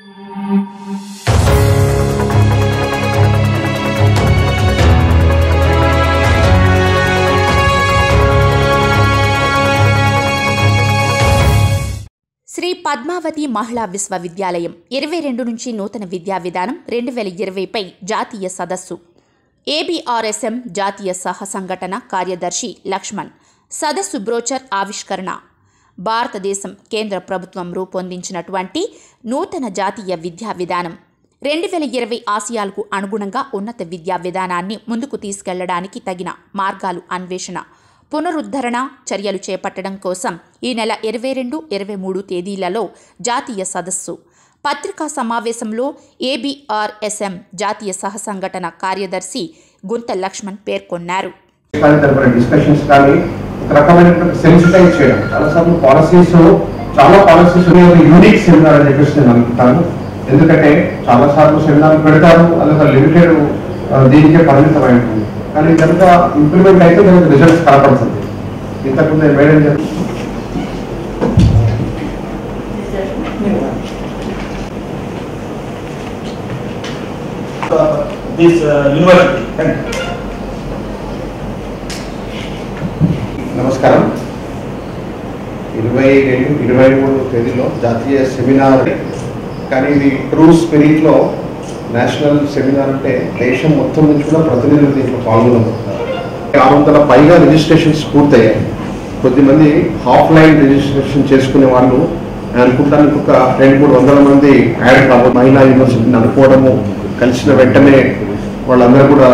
శ్రీ పద్మావతి మహిళా విశ్వవిద్యాలయం 22 నుంచి నూతన విద్యా విధానం 2020పై జాతీయ సదస్సు. ఏబీఆర్ఎస్ఎం జాతీయ సహ సంఘటన కార్యదర్శి లక్ష్మణ్ సదస్సు బ్రోచర్ ఆవిష్కరణ. భారతదేశం కేంద్ర ప్రభుత్వం రూపొందించినటువంటి నూతన జాతీయ విద్యా విధానం 2020 ఆశయాలకు అనుగుణంగా ఉన్నత విద్యా విధానాన్ని ముందుకు తీసుకెళ్లడానికి తగిన మార్గాలు అన్వేషణ, పునరుద్ధరణ చర్యలు చేపట్టడం కోసం ఈ నెల 22, 23 తేదీలలో జాతీయ సదస్సు. పత్రికా సమావేశంలో ఏబీఆర్ఎస్ఎం జాతీయ సహ సంఘటన కార్యదర్శి గుంత లక్ష్మణ్ పేర్కొన్నారు. ఎందుకంటే చాలా సార్లు సెమినార్లు పెడతారు, అదొక లిమిటెడ్ దీనికే పరిమితమై ఉంటుంది. కానీ కనుక ఇంప్లిమెంట్ అయితే కనుక రిజల్ట్స్ కనపడుతుంది. ఇంతకుముందు మేడం నమస్కారం. 22, 23 తేదీలో జాతీయ సెమినార్. కానీ ఇది ట్రూ స్పిరిట్లో నేషనల్ సెమినార్ అంటే దేశం మొత్తం నుంచి కూడా ప్రతినిధులు దీంట్లో పాల్గొన్నారు. 600 పైగా రిజిస్ట్రేషన్స్ పూర్తయ్యాయి. కొద్దిమంది ఆఫ్లైన్ రిజిస్ట్రేషన్ చేసుకునే వాళ్ళు అనుకుంటాను ఇంకొక 200-300 మంది యాడ్ కాబోతు. మహిళా యూనివర్సిటీని అనుకోవడము, కలిసిన వెంటనే వాళ్ళందరూ కూడా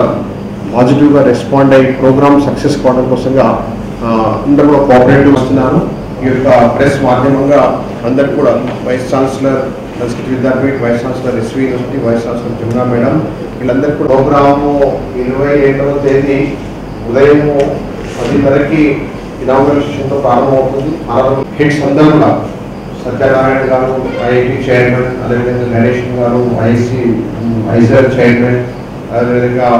పాజిటివ్గా రెస్పాండ్ అయ్యి ప్రోగ్రామ్ సక్సెస్ కావడం కోసంగా అందరూ కూడా కోఆపరేటివ్ వస్తున్నారు. ఈ యొక్క ప్రెస్ మాధ్యమంగా అందరు కూడా vice chancellor Sanskriti Vidyapeeth, vice chancellor SV university, vice chancellor Jamuna madam, వీళ్ళందరికీ కూడా ప్రోగ్రాము 27వ తేదీ ఉదయం 10:30కి ఇనాగరేషన్తో ప్రారంభమవుతుంది. హెడ్స్ అందరూ కూడా సత్యనారాయణ గారు ఐఐటి చైర్మన్, అదేవిధంగా గణేషన్ గారు ఐజర్ చైర్మన్, అదేవిధంగా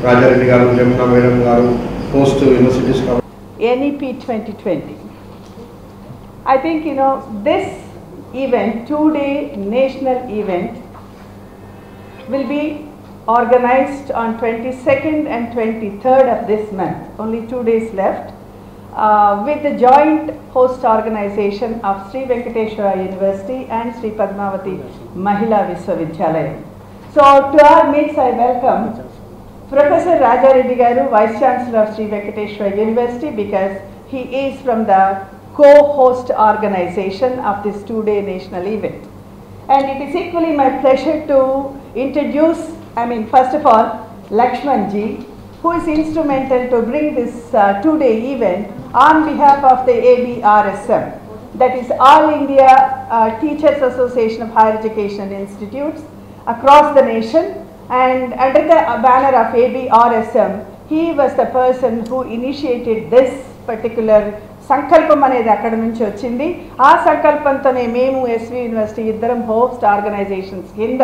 రాజారెడ్డి గారు, జమునా మేడం గారు post universities. NEP 2020. I think this event, 2-day national event, will be organized on 22nd and 23rd of this month. Only 2 days left, with the joint host organization of Sri Venkateshwara University and Sri Padmavati Mahila Vishwavidyalaya. So to our midst I welcome Professor Rajareddy Garu, Vice Chancellor of Sri Venkateshwara University, because he is from the co-host organization of this 2-day national event. And it is equally my pleasure to introduce, first of all, Lakshman ji, who is instrumental to bring this 2-day event on behalf of the ABRSM, that is All India Teachers Association of Higher Education Institutes across the nation. And under the banner of ABRSM, he was the person who initiated this particular సంకల్పం అనేది అక్కడ నుంచి వచ్చింది. ఆ సంకల్పంతోనే మేము SV university ఇద్దరం host organizations కింద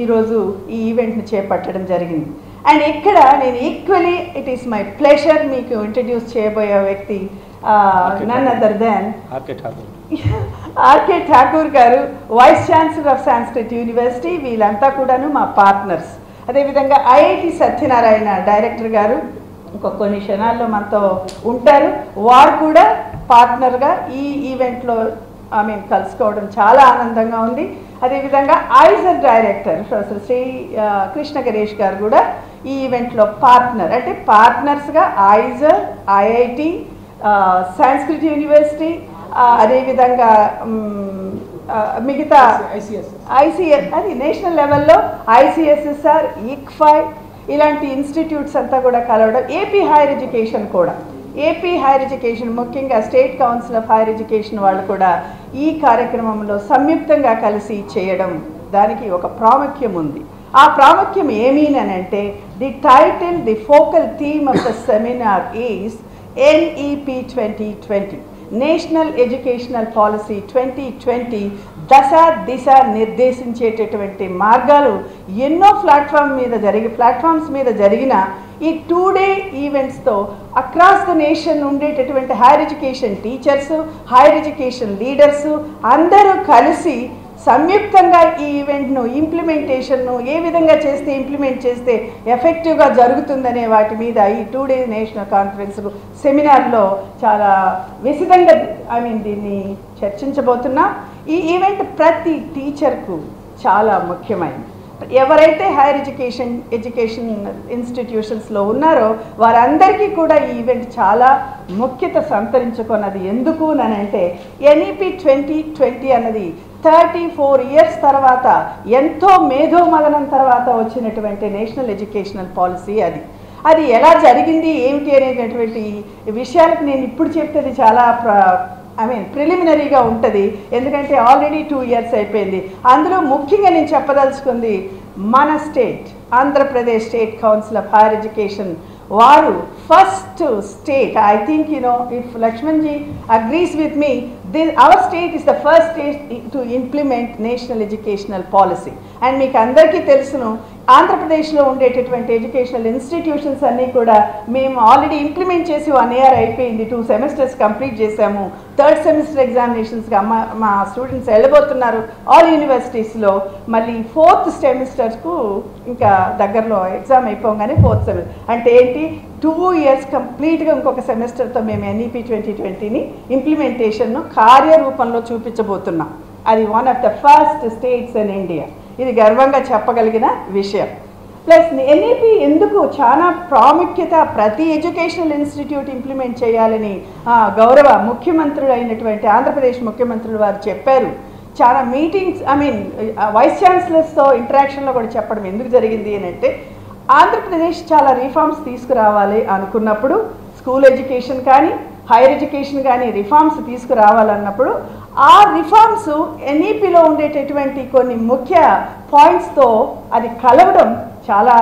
ఈరోజు ఈ ఈవెంట్ని చేపట్టడం జరిగింది. అండ్ ఇక్కడ నేను equally it is my pleasure మీకు ఇంట్రడ్యూస్ చేయబోయే వ్యక్తి none other than RK Thakur garu, vice chancellor of Sanskrit university. వీళ్ళంతా కూడాను మా పార్ట్నర్స్. అదేవిధంగా ఐఐటి సత్యనారాయణ డైరెక్టర్ గారు కొన్ని క్షణాల్లో మనతో ఉంటారు. వారు కూడా పార్ట్నర్గా ఈ ఈవెంట్లో కలుసుకోవడం చాలా ఆనందంగా ఉంది. అదేవిధంగా IISER director professor Shri Krishna Ganesh గారు కూడా ఈ ఈవెంట్లో పార్ట్నర్. అంటే పార్ట్నర్స్గా ఐజర్, ఐఐటి, సంస్కృత్ యూనివర్సిటీ, అదేవిధంగా మిగతా ఐసిఎస్, అది నేషనల్ లెవెల్లో ఐసిఎస్ఎస్ఆర్, ఇక్ఫై, ఇలాంటి ఇన్స్టిట్యూట్స్ అంతా కూడా కలవడం. ఏపీ హైయర్ ఎడ్యుకేషన్ కూడా, ఏపీ హైయర్ ఎడ్యుకేషన్ ముఖ్యంగా state council of higher education వాళ్ళు కూడా ఈ కార్యక్రమంలో సంయుక్తంగా కలిసి చేయడం, దానికి ఒక ప్రాముఖ్యం ఉంది. ఆ ప్రాముఖ్యం ఏమీనంటే the title, the focal theme of the seminar is NEP 2020, national educational policy 2020 దశ దిశ నిర్దేశించేటటువంటి మార్గాలు ఎన్నో ప్లాట్ఫామ్స్ మీద జరిగిన ఈ 2-day ఈవెంట్స్తో అక్రాస్ ద నేషన్ ఉండేటటువంటి higher education teachers, higher education leaders అందరూ కలిసి సంయుక్తంగా ఈ ఈవెంట్ను ఇంప్లిమెంటేషన్ను ఏ విధంగా చేస్తే ఇంప్లిమెంట్ చేస్తే ఎఫెక్టివ్గా జరుగుతుందనే వాటి మీద ఈ 2 days నేషనల్ కాన్ఫరెన్స్ సెమినార్లో చాలా విశదంగా దీన్ని చర్చించబోతున్నాం. ఈ ఈవెంట్ ప్రతి టీచర్కు చాలా ముఖ్యమైనది. ఎవరైతే హైయర్ ఎడ్యుకేషన్ ఇన్స్టిట్యూషన్స్లో ఉన్నారో వారందరికీ కూడా ఈ ఈవెంట్ చాలా ముఖ్యత సంతరించుకున్నది. ఎందుకు అంటే NEP 2020 అన్నది 34 years తర్వాత ఎంతో మేధోమదనం తర్వాత వచ్చినటువంటి నేషనల్ ఎడ్యుకేషనల్ పాలసీ. అది ఎలా జరిగింది ఏమిటి అనేటటువంటి విషయాలకు నేను ఇప్పుడు చెప్తే చాలా ప్రిలిమినరీగా ఉంటుంది. ఎందుకంటే ఆల్రెడీ 2 years అయిపోయింది. అందులో ముఖ్యంగా నేను చెప్పదలుచుకుంది మన state Andhra Pradesh state council of higher education వారు first state, I think if Lakshmanji agrees with me, our state is the first state to implement national educational policy. And మీకు అందరికీ తెలుసును ఆంధ్రప్రదేశ్లో ఉండేటటువంటి ఎడ్యుకేషనల్ ఇన్స్టిట్యూషన్స్ అన్నీ కూడా మేము ఆల్రెడీ ఇంప్లిమెంట్ చేసి 1 year అయిపోయింది. 2 semesters కంప్లీట్ చేశాము. 3rd semester ఎగ్జామినేషన్స్గా మా స్టూడెంట్స్ వెళ్ళబోతున్నారు ఆల్ యూనివర్సిటీస్లో. మళ్ళీ 4th సెమిస్టర్కు ఇంకా దగ్గరలో ఎగ్జామ్ అయిపోగానే 4th semester అంటే ఏంటి 2 years కంప్లీట్గా ఇంకొక సెమిస్టర్తో మేము NEP 2020ని ఇంప్లిమెంటేషన్ను కార్యరూపంలో చూపించబోతున్నాం. అది one of the first states in India. ఇది గర్వంగా చెప్పగలిగిన విషయం. ప్లస్ NEP ఎందుకు చాలా ప్రాముఖ్యత ప్రతి ఎడ్యుకేషనల్ ఇన్స్టిట్యూట్ ఇంప్లిమెంట్ చేయాలని గౌరవ ముఖ్యమంత్రులు అయినటువంటి ఆంధ్రప్రదేశ్ ముఖ్యమంత్రులు వారు చెప్పారు. చాలా మీటింగ్స్ వైస్ ఛాన్సలర్స్తో ఇంటరాక్షన్లో కూడా చెప్పడం ఎందుకు జరిగింది అంటే ఆంధ్రప్రదేశ్ చాలా రిఫార్మ్స్ తీసుకురావాలి అనుకున్నప్పుడు స్కూల్ ఎడ్యుకేషన్ కానీ హైయర్ ఎడ్యుకేషన్ కానీ రిఫార్మ్స్ తీసుకురావాలన్నప్పుడు ఆ రిఫార్మ్స్ NEPలో ఉండేటటువంటి కొన్ని ముఖ్య పాయింట్స్తో అది కలవడం చాలా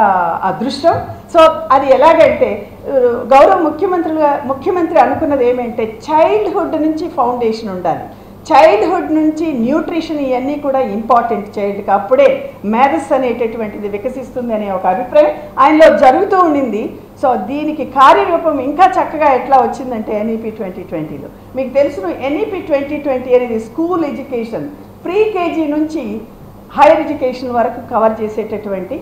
అదృష్టం. సో అది ఎలాగంటే గౌరవ ముఖ్యమంత్రి అనుకున్నది ఏమంటే చైల్డ్హుడ్ నుంచి ఫౌండేషన్ ఉండాలి. చైల్డ్హుడ్ నుంచి న్యూట్రిషన్ ఇవన్నీ కూడా ఇంపార్టెంట్ చైల్డ్కి. అప్పుడే మేధస్ అనేటటువంటిది వికసిస్తుంది అనే ఒక అభిప్రాయం ఆయనలో జరుగుతూ ఉండింది. సో దీనికి కార్యరూపం ఇంకా చక్కగా ఎట్లా వచ్చిందంటే NEP 2020లో మీకు తెలుసును NEP 2020 అనేది స్కూల్ ఎడ్యుకేషన్ ప్రీ-KG నుంచి హైయర్ ఎడ్యుకేషన్ వరకు కవర్ చేసేటటువంటి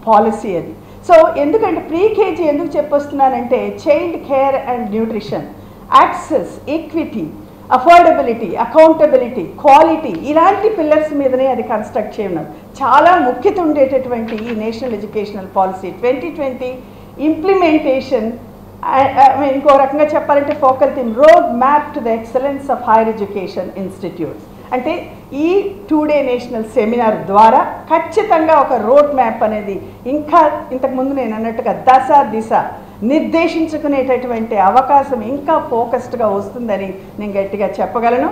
పాలసీ అది. సో ఎందుకంటే ప్రీ-KG ఎందుకు చెప్పొస్తున్నానంటే child care and nutrition, access, equity, affordability, accountability, quality ఇలాంటి పిల్లర్స్ మీదనే అది కన్స్ట్రక్ట్ చేయన్నారు. చాలా ముఖ్యత ఉండేటటువంటి ఈ నేషనల్ ఎడ్యుకేషనల్ పాలసీ 2020 ఇంప్లిమెంటేషన్ ఇంకో రకంగా చెప్పాలంటే focal theme road map to the excellence of higher education institutes. అంటే ఈ 2 day నేషనల్ సెమినార్ ద్వారా ఖచ్చితంగా ఒక రోడ్ మ్యాప్ అనేది ఇంకా ఇంతకుముందు నేను అన్నట్టుగా దిశ నిర్దేశించుకునేటటువంటి అవకాశం ఇంకా ఫోకస్డ్గా వస్తుందని నేను గట్టిగా చెప్పగలను.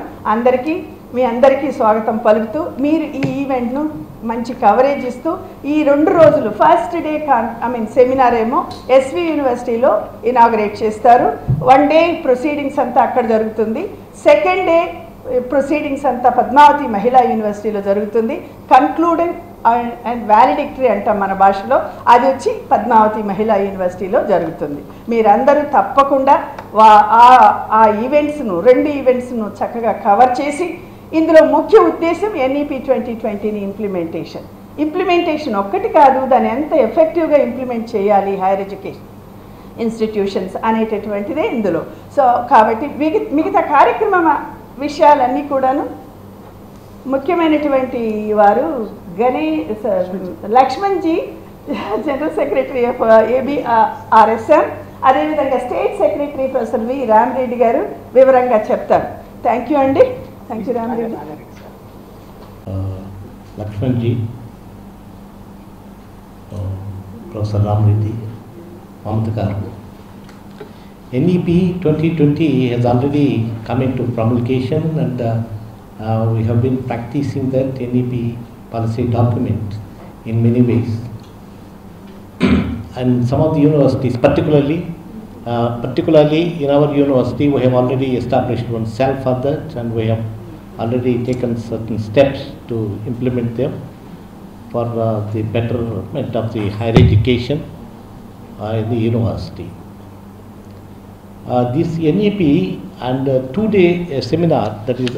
మీ అందరికీ స్వాగతం పలుకుతూ మీరు ఈ ఈవెంట్ను మంచి కవరేజ్ ఇస్తూ ఈ 2 రోజులు ఫస్ట్ డే సెమినార్ ఏమో SV యూనివర్సిటీలో ఇనాగరేట్ చేస్తారు. 1 day ప్రొసీడింగ్స్ అంతా అక్కడ జరుగుతుంది. 2nd day ప్రొసీడింగ్స్ అంతా పద్మావతి మహిళా యూనివర్సిటీలో జరుగుతుంది. కన్క్లూడింగ్ అండ్ వ్యాలిడిక్టరీ అంటాం మన భాషలో, అది వచ్చి పద్మావతి మహిళా యూనివర్సిటీలో జరుగుతుంది. మీరందరూ తప్పకుండా ఆ ఈవెంట్స్ను 2 ఈవెంట్స్ను చక్కగా కవర్ చేసి ఇందులో ముఖ్య ఉద్దేశం NEP 2020ని ఇంప్లిమెంటేషన్ ఒక్కటి కాదు, దాన్ని ఎంత ఎఫెక్టివ్గా ఇంప్లిమెంట్ చేయాలి హైయర్ ఎడ్యుకేషన్ ఇన్స్టిట్యూషన్స్ అనేటటువంటిదే ఇందులో. సో కాబట్టి మిగతా కార్యక్రమ విషయాలన్నీ కూడాను ముఖ్యమైనటువంటి వారు Lakshmanji general secretary of ABRSM, అదేవిధంగా state secretary professor V. Ramireddy garu వివరంగా చెప్తారు. థ్యాంక్ యూ అండి. Thank you Ramireddy. Lakshmanji, professor Ramireddy, Mamata garu. NEP 2020 has already come into promulgation and we have been practicing that NEP policy document in many ways. And some of the universities, particularly in our university, we have already established one cell for that, and we have already taken certain steps to implement them for the betterment of the higher education in the university. This NEP and 2 day seminar that is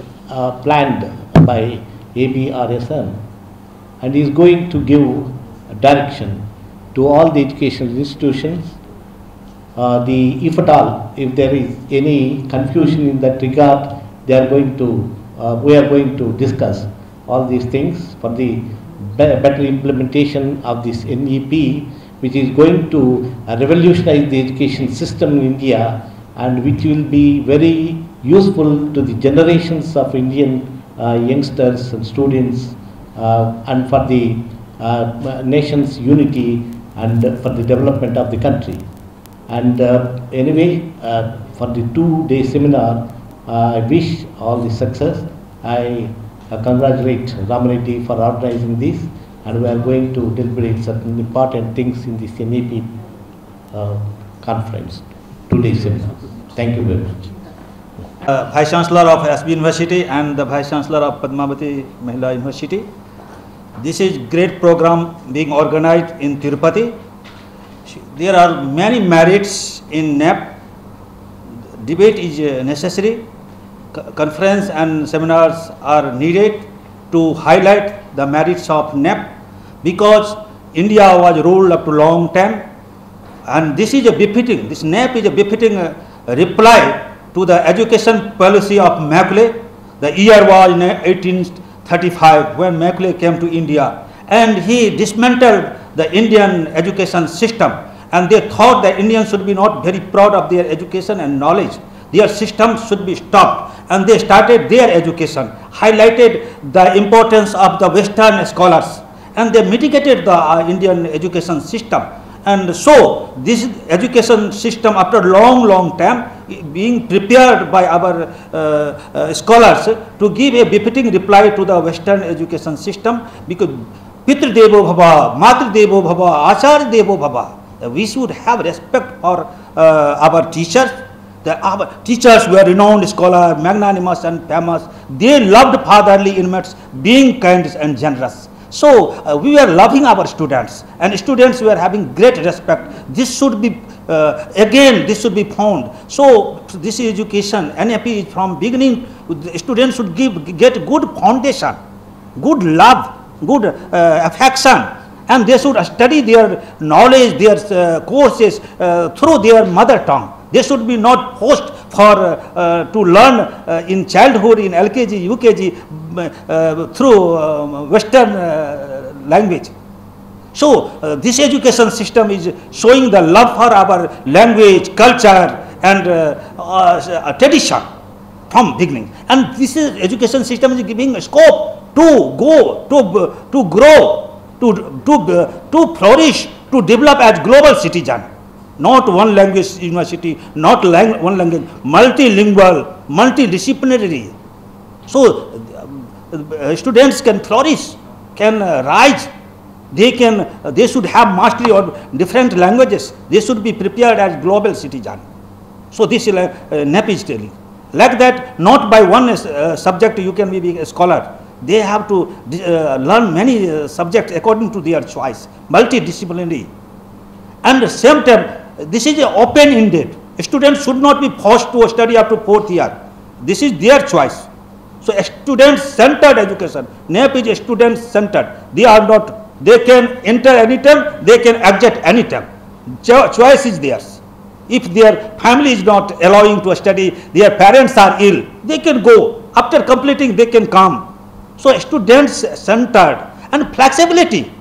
planned by ABRSM, and he is going to give direction to all the educational institutions. If at all, if there is any confusion in that regard, we are going to discuss all these things for the better implementation of this NEP, which is going to revolutionize the education system in India, and which will be very useful to the generations of Indian youngsters and students, and for the nation's unity and for the development of the country. And anyway, for the 2-day seminar, I wish all the success. I congratulate Ramareddy for organizing this, and we are going to deliberate certain important things in this NEP conference, 2-day seminar. Thank you very much. Vice Chancellor of SB University and the Vice Chancellor of Padmavati Mahila University. This is great program being organized in Tirupati. There are many merits in NEP. Debate is necessary. Conference and seminars are needed to highlight the merits of NEP, because India was ruled up to long time, and this is a befitting, this NEP is a befitting reply to the education policy of Macaulay. The year was 1835 when Macaulay came to India, and he dismantled the Indian education system, and they thought that Indians should be not very proud of their education and knowledge. Their system should be stopped, and they started their education, highlighted the importance of the Western scholars, and they mitigated the Indian education system. And so this education system, after long time, being prepared by our scholars to give a befitting reply to the Western education system, because Pitra Devo Bhava, Matra Devo Bhava, Acharya Devo Bhava. We should have respect for our teachers. Our teachers were renowned scholars, magnanimous and famous. They loved fatherly inmates, being kind and generous. So we were loving our students, and students were having great respect. This should be again, this should be found. So this education, NAP is from beginning, students should get good foundation, good love, good affection, and they should study their knowledge, their courses through their mother tongue. They should be not forced for to learn in childhood, in LKG, UKG through Western language. So this education system is showing the love for our language, culture, and tradition from beginning. And this education system is giving a scope to go, to grow, to flourish, to develop as global citizen. Not one language university, not one language, multilingual, multidisciplinary. So students can flourish, can rise. They should have mastery of different languages. They should be prepared as global citizen. So this is NEP is telling. Like that, not by one subject you can be a scholar. They have to learn many subjects according to their choice, multidisciplinary. And at the same time, this is open-ended. Students should not be forced to study up to 4th year. This is their choice. So student-centered education. NEP is student-centered. They are not. They can enter anytime. They can exit anytime. Choice is theirs. If their family is not allowing to study, their parents are ill, they can go. After completing, they can come. So student-centered and flexibility.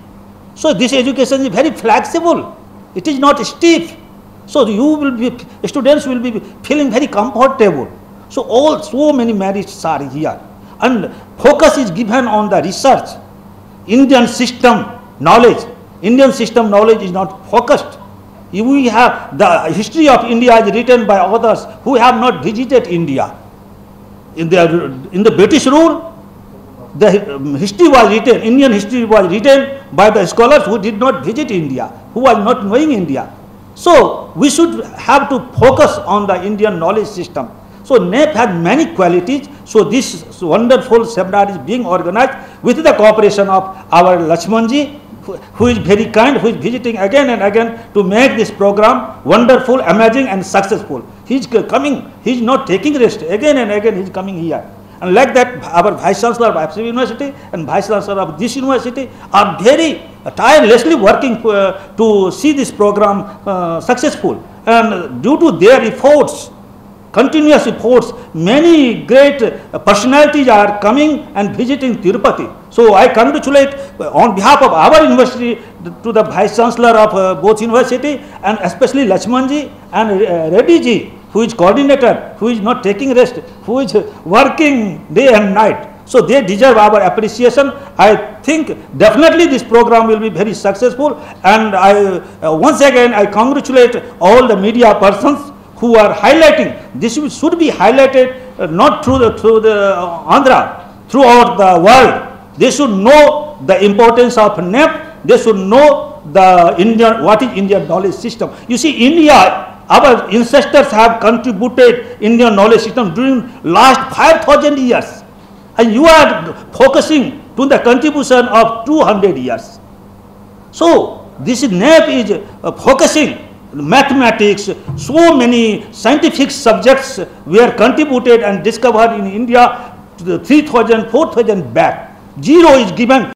So this education is very flexible. It is not stiff. So students will be feeling very comfortable. So so many merits are here, and focus is given on the research. Indian system knowledge. Indian system knowledge is not focused. We have the history of India is written by authors who have not visited India. In the British rule, the history was written. Indian history was written by the scholars who did not visit India, who was not knowing India. So we should have to focus on the Indian knowledge system. So NEP has many qualities. So this wonderful seminar is being organized with the cooperation of our Lakshmanji, who is very kind, who is visiting again and again to make this program wonderful, amazing and successful. He is coming, he is not taking rest. Again and again he is coming here. And like that, our Vice Chancellor of FCB University and Vice Chancellor of this university are very tirelessly working to see this program successful. And due to their efforts, continuous efforts, many great personalities are coming and visiting Tirupati. So I congratulate on behalf of our university to the Vice Chancellor of both university, and especially Lakshmanji and Reddy ji, who is coordinator, who is not taking rest, who is working day and night. So they deserve our appreciation. I think definitely this program will be very successful, and I once again I congratulate all the media persons who are highlighting. This should be highlighted not through the Andhra, throughout the world. They should know the importance of NEP. They should know the Indian, what is Indian knowledge system. You see, India, our ancestors have contributed Indian knowledge system during last 5,000 years, and you are focusing to the contribution of 200 years. So this NEP is focusing mathematics, so many scientific subjects were contributed and discovered in India to the 3,000, 4,000 back. Zero is given